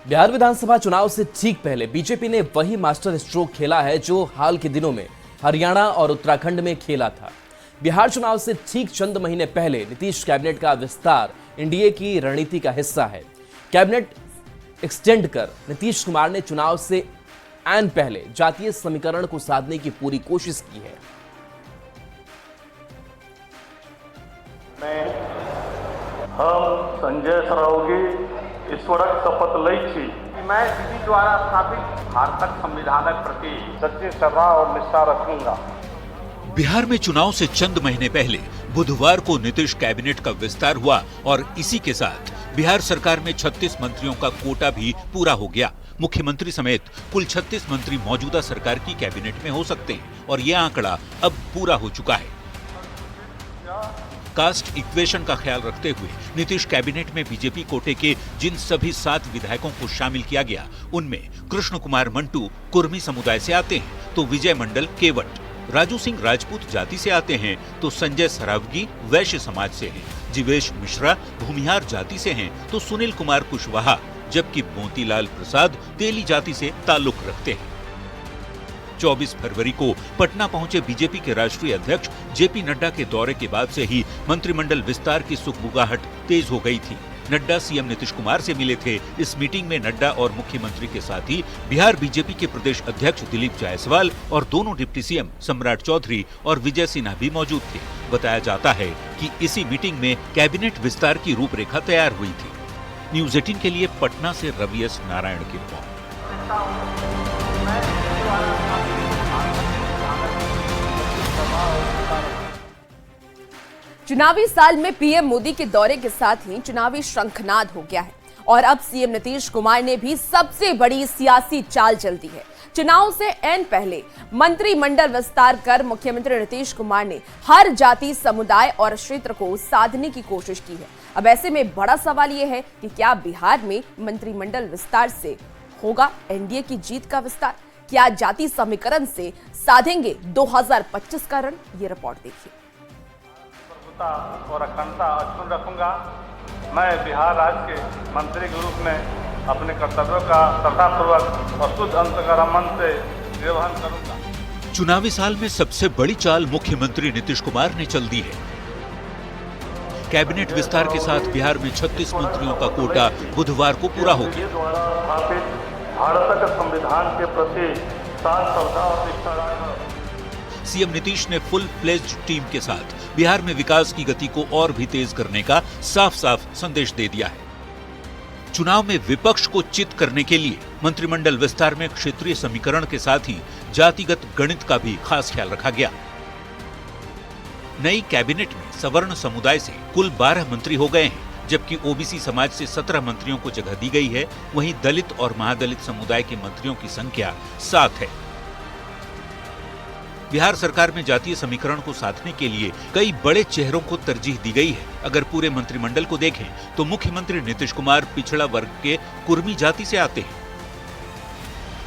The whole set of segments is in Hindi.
बिहार विधानसभा चुनाव से ठीक पहले बीजेपी ने वही मास्टर स्ट्रोक खेला है जो हाल के दिनों में हरियाणा और उत्तराखंड में खेला था। बिहार चुनाव से ठीक चंद महीने पहले नीतीश कैबिनेट का विस्तार एनडीए की रणनीति का हिस्सा है। कैबिनेट एक्सटेंड कर नीतीश कुमार ने चुनाव से ऐन पहले जातीय समीकरण को साधने की पूरी कोशिश की है। हम संजय सरावगी ईश्वरक शपथ लै छी कि मैं विधि द्वारा स्थापित भारतक संविधानक प्रति सच्ची श्रद्धा और निष्ठा रखूंगा। बिहार में चुनाव से चंद महीने पहले बुधवार को नीतीश कैबिनेट का विस्तार हुआ और इसी के साथ बिहार सरकार में 36 मंत्रियों का कोटा भी पूरा हो गया। मुख्यमंत्री समेत कुल 36 मंत्री मौजूदा सरकार की कैबिनेट में हो सकते हैं और यह आंकड़ा अब पूरा हो चुका है। कास्ट इक्वेशन का ख्याल रखते हुए नीतीश कैबिनेट में बीजेपी कोटे के जिन सभी 7 विधायकों को शामिल किया गया, उनमें कृष्ण कुमार मंटू कुर्मी समुदाय से आते हैं तो विजय मंडल केवट, राजू सिंह राजपूत जाति से आते हैं तो संजय सरावगी वैश्य समाज से हैं, जीवेश मिश्रा भूमिहार जाति से हैं तो सुनील कुमार कुशवाहा, जबकि मोतीलाल प्रसाद तेली जाति से ताल्लुक रखते हैं। 24 फरवरी को पटना पहुंचे बीजेपी के राष्ट्रीय अध्यक्ष जेपी नड्डा के दौरे के बाद से ही मंत्रिमंडल विस्तार की सुगबुगाहट तेज हो गई थी। नड्डा सीएम नीतीश कुमार से मिले थे। इस मीटिंग में नड्डा और मुख्यमंत्री के साथ ही बिहार बीजेपी के प्रदेश अध्यक्ष दिलीप जायसवाल और दोनों डिप्टी सीएम सम्राट चौधरी और विजय सिन्हा भी मौजूद थे। बताया जाता है कि इसी मीटिंग में कैबिनेट विस्तार की रूपरेखा तैयार हुई थी। न्यूज 18 के लिए पटना से रवि एस नारायण की रिपोर्ट। चुनावी साल में पीएम मोदी के दौरे के साथ ही चुनावी शंखनाद हो गया है और अब सीएम नीतीश कुमार ने भी सबसे बड़ी सियासी चाल चल दी है। चुनाव से ऐन पहले मंत्रिमंडल विस्तार कर मुख्यमंत्री नीतीश कुमार ने हर जाति, समुदाय और क्षेत्र को साधने की कोशिश की है। अब ऐसे में बड़ा सवाल यह है कि क्या बिहार में मंत्रिमंडल विस्तार से होगा एनडीए की जीत का विस्तार? क्या जाति समीकरण से साधेंगे 2025 का रण? ये रिपोर्ट देखिए। और अखंडता अक्षुण्ण रखूंगा। मैं बिहार राज्य के मंत्री के रूप में अपने कर्तव्यों का श्रद्धापूर्वक और शुद्ध अंतःकरण मन से निर्वहन करूंगा। चुनावी साल में सबसे बड़ी चाल मुख्यमंत्री नीतीश कुमार ने चल दी है। कैबिनेट विस्तार के साथ बिहार में 36 मंत्रियों का कोटा बुधवार को पूरा हो गया। भारत के संविधान के प्रति श्रद्धा और निष्ठा। सीएम नीतीश ने फुल प्लेज्ड टीम के साथ बिहार में विकास की गति को और भी तेज करने का साफ साफ संदेश दे दिया है। चुनाव में विपक्ष को चित करने के लिए मंत्रिमंडल विस्तार में क्षेत्रीय समीकरण के साथ ही जातिगत गणित का भी खास ख्याल रखा गया। नई कैबिनेट में सवर्ण समुदाय से कुल 12 मंत्री हो गए हैं, जबकि ओबीसी समाज से 17 मंत्रियों को जगह दी गई है। वहीं दलित और महादलित समुदाय के मंत्रियों की संख्या 7 है। बिहार सरकार में जातीय समीकरण को साधने के लिए कई बड़े चेहरों को तरजीह दी गई है। अगर पूरे मंत्रिमंडल को देखें तो मुख्यमंत्री नीतीश कुमार पिछड़ा वर्ग के कुर्मी जाति से आते हैं।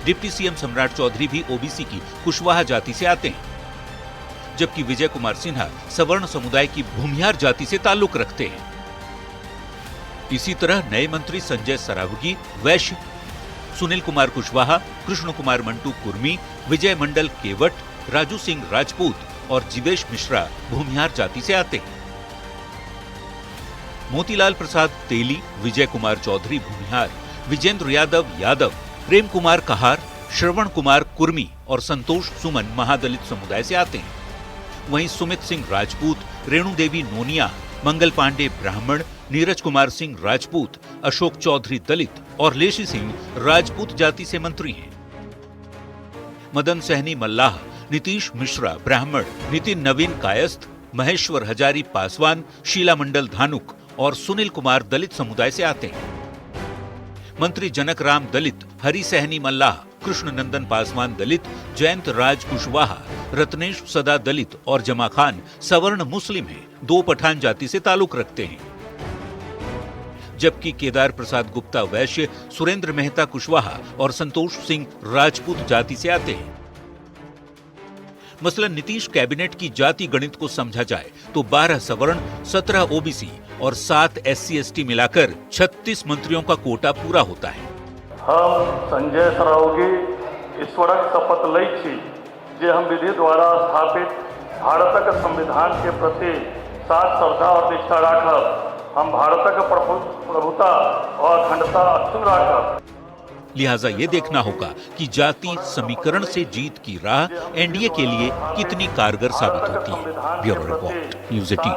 डिप्टी सीएम सम्राट चौधरी भी ओबीसी की कुशवाहा जाति से आते हैं, जबकि विजय कुमार सिन्हा सवर्ण समुदाय की भूमिहार जाति से ताल्लुक रखते हैं। इसी तरह नए मंत्री संजय सरावगी वैश्य, सुनील कुमार कुशवाहा, कृष्ण कुमार मंटू कुर्मी, विजय मंडल केवट, राजू सिंह राजपूत और जीवेश मिश्रा भूमिहार जाति से आते हैं। मोतीलाल प्रसाद तेली, विजय कुमार चौधरी भूमिहार, विजेंद्र यादव यादव, प्रेम कुमार कहार, श्रवण कुमार कुर्मी और संतोष सुमन महादलित समुदाय से आते हैं। वहीं सुमित सिंह राजपूत, रेणु देवी नोनिया, मंगल पांडे ब्राह्मण, नीरज कुमार सिंह राजपूत, अशोक चौधरी दलित और लेशी सिंह राजपूत जाति से मंत्री हैं। मदन सहनी मल्लाह, नीतीश मिश्रा ब्राह्मण, नितिन नवीन कायस्थ, महेश्वर हजारी पासवान, शीला मंडल धानुक और सुनील कुमार दलित समुदाय से आते हैं। मंत्री जनक राम दलित, हरि सहनी मल्लाह, कृष्ण नंदन पासवान दलित, जयंत राज कुशवाहा, रत्नेश सदा दलित और जमा खान सवर्ण मुस्लिम हैं। 2 पठान जाति से ताल्लुक रखते हैं, जबकि केदार प्रसाद गुप्ता वैश्य, सुरेंद्र मेहता कुशवाहा और संतोष सिंह राजपूत जाति से आते हैं। मसलन नीतीश कैबिनेट की जाति गणित को समझा जाए तो 12 सवर्ण, 17 ओबीसी और 7 SC/ST मिलाकर 36 मंत्रियों का कोटा पूरा होता है। हम संजय सरावगी ईश्वरक शपथ लै छी जे हम विधि द्वारा स्थापित भारतक संविधान के प्रति साथ श्रद्धा और निष्ठा राखब। हम भारतक प्रभुता और अखंडता अक्षुण्ण राखब। लिहाजा ये देखना होगा कि जाति समीकरण से जीत की राह एनडीए के लिए कितनी कारगर साबित होती है। Bureau report, news 18।